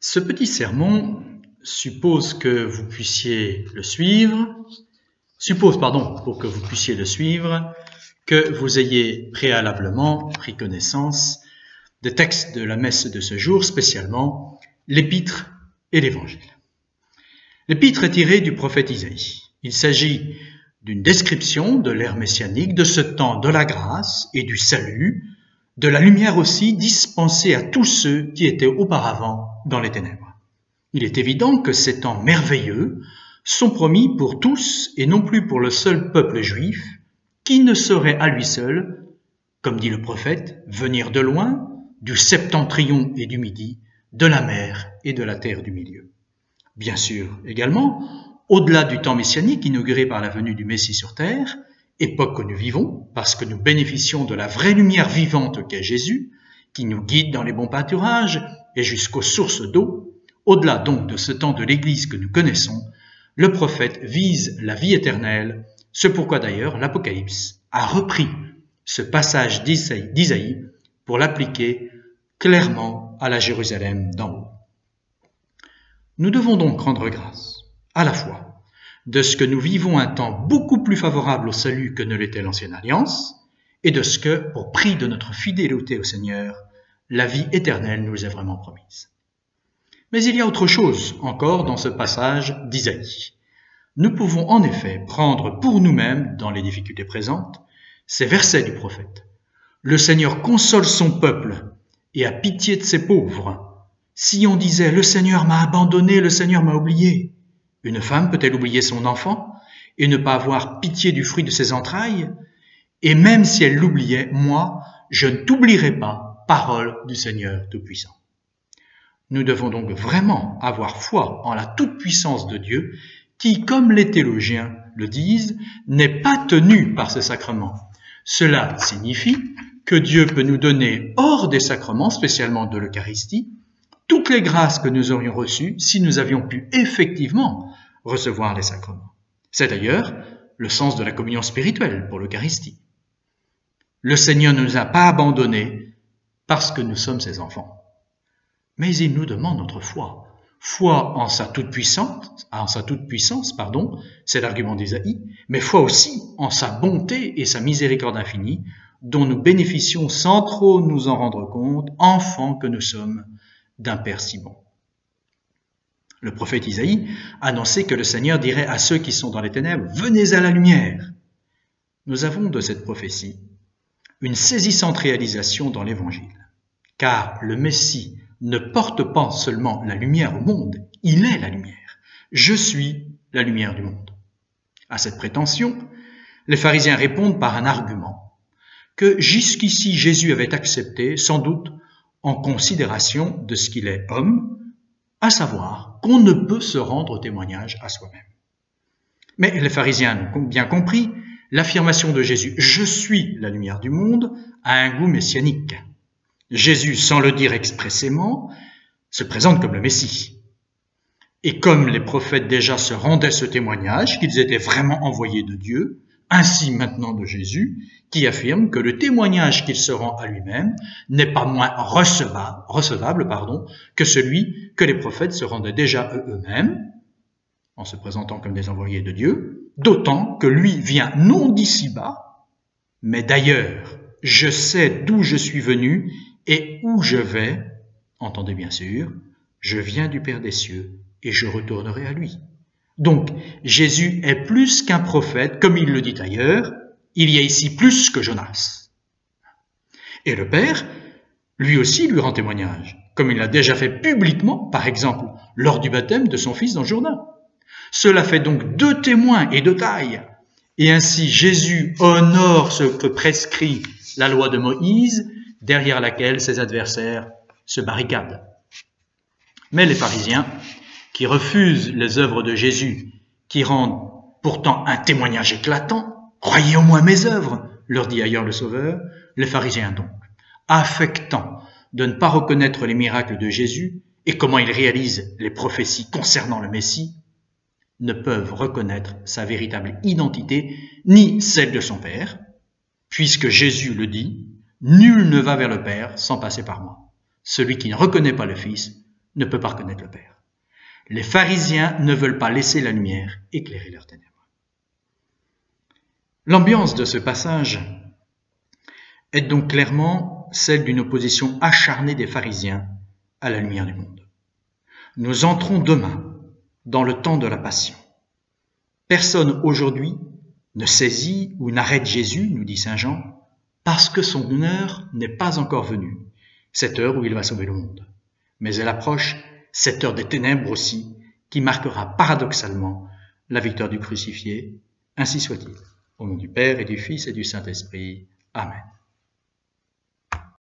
Ce petit sermon suppose que vous puissiez le suivre, pour que vous puissiez le suivre, que vous ayez préalablement pris connaissance des textes de la messe de ce jour, spécialement l'épître et l'évangile. L'épître est tirée du prophète Isaïe. Il s'agit d'une description de l'ère messianique, de ce temps de la grâce et du salut, de la lumière aussi dispensée à tous ceux qui étaient auparavant dans les ténèbres. Il est évident que ces temps merveilleux sont promis pour tous et non plus pour le seul peuple juif qui ne saurait à lui seul, comme dit le prophète, venir de loin, du septentrion et du midi, de la mer et de la terre du milieu. Bien sûr, également, au-delà du temps messianique inauguré par la venue du Messie sur terre, époque que nous vivons, parce que nous bénéficions de la vraie lumière vivante qu'est Jésus, qui nous guide dans les bons pâturages et jusqu'aux sources d'eau, au-delà donc de ce temps de l'Église que nous connaissons, le prophète vise la vie éternelle, ce pourquoi d'ailleurs l'Apocalypse a repris ce passage d'Isaïe pour l'appliquer clairement à la Jérusalem d'en haut. Nous devons donc rendre grâce, à la fois, de ce que nous vivons un temps beaucoup plus favorable au salut que ne l'était l'ancienne alliance, et de ce que, pour prix de notre fidélité au Seigneur, la vie éternelle nous est vraiment promise. Mais il y a autre chose encore dans ce passage d'Isaïe. Nous pouvons en effet prendre pour nous-mêmes, dans les difficultés présentes, ces versets du prophète. Le Seigneur console son peuple et a pitié de ses pauvres. Si on disait « Le Seigneur m'a abandonné, le Seigneur m'a oublié », une femme peut-elle oublier son enfant et ne pas avoir pitié du fruit de ses entrailles? Et même si elle l'oubliait, moi, je ne t'oublierai pas, parole du Seigneur Tout-Puissant. Nous devons donc vraiment avoir foi en la toute-puissance de Dieu qui, comme les théologiens le disent, n'est pas tenu par ces sacrements. Cela signifie que Dieu peut nous donner hors des sacrements, spécialement de l'Eucharistie, toutes les grâces que nous aurions reçues si nous avions pu effectivement recevoir les sacrements. C'est d'ailleurs le sens de la communion spirituelle pour l'Eucharistie. Le Seigneur ne nous a pas abandonnés parce que nous sommes ses enfants. Mais il nous demande notre foi. Foi en sa toute-puissance, c'est l'argument d'Isaïe, mais foi aussi en sa bonté et sa miséricorde infinie, dont nous bénéficions sans trop nous en rendre compte, enfants que nous sommes d'un Père si bon. Le prophète Isaïe annonçait que le Seigneur dirait à ceux qui sont dans les ténèbres « Venez à la lumière ». Nous avons de cette prophétie une saisissante réalisation dans l'Évangile, car le Messie ne porte pas seulement la lumière au monde, il est la lumière. Je suis la lumière du monde. À cette prétention, les pharisiens répondent par un argument que jusqu'ici Jésus avait accepté, sans doute en considération de ce qu'il est homme, à savoir qu'on ne peut se rendre témoignage à soi-même. Mais les pharisiens ont bien compris, l'affirmation de Jésus « Je suis la lumière du monde » a un goût messianique. Jésus, sans le dire expressément, se présente comme le Messie. Et comme les prophètes déjà se rendaient ce témoignage, qu'ils étaient vraiment envoyés de Dieu, ainsi maintenant de Jésus, qui affirme que le témoignage qu'il se rend à lui-même n'est pas moins recevable que celui que les prophètes se rendaient déjà eux-mêmes, en se présentant comme des envoyés de Dieu, d'autant que lui vient non d'ici-bas, mais d'ailleurs. Je sais d'où je suis venu et où je vais, entendez bien sûr, je viens du Père des cieux et je retournerai à lui. Donc, Jésus est plus qu'un prophète, comme il le dit ailleurs, il y a ici plus que Jonas. Et le Père, lui aussi, lui rend témoignage, comme il l'a déjà fait publiquement, par exemple, lors du baptême de son fils dans le Jourdain. Cela fait donc deux témoins et de taille, et ainsi Jésus honore ce que prescrit la loi de Moïse, derrière laquelle ses adversaires se barricadent. Mais les pharisiens, qui refusent les œuvres de Jésus, qui rendent pourtant un témoignage éclatant, « Croyez au moins mes œuvres », leur dit ailleurs le Sauveur, les pharisiens donc, affectant de ne pas reconnaître les miracles de Jésus et comment il réalise les prophéties concernant le Messie, ne peuvent reconnaître sa véritable identité, ni celle de son Père, puisque Jésus le dit, « Nul ne va vers le Père sans passer par moi. Celui qui ne reconnaît pas le Fils ne peut pas reconnaître le Père. Les pharisiens ne veulent pas laisser la lumière éclairer leurs ténèbres. L'ambiance de ce passage est donc clairement celle d'une opposition acharnée des pharisiens à la lumière du monde. Nous entrons demain dans le temps de la passion. Personne aujourd'hui ne saisit ou n'arrête Jésus, nous dit saint Jean, parce que son heure n'est pas encore venue, cette heure où il va sauver le monde. Mais elle approche, cette heure des ténèbres aussi, qui marquera paradoxalement la victoire du crucifié. Ainsi soit-il. Au nom du Père et du Fils et du Saint-Esprit. Amen.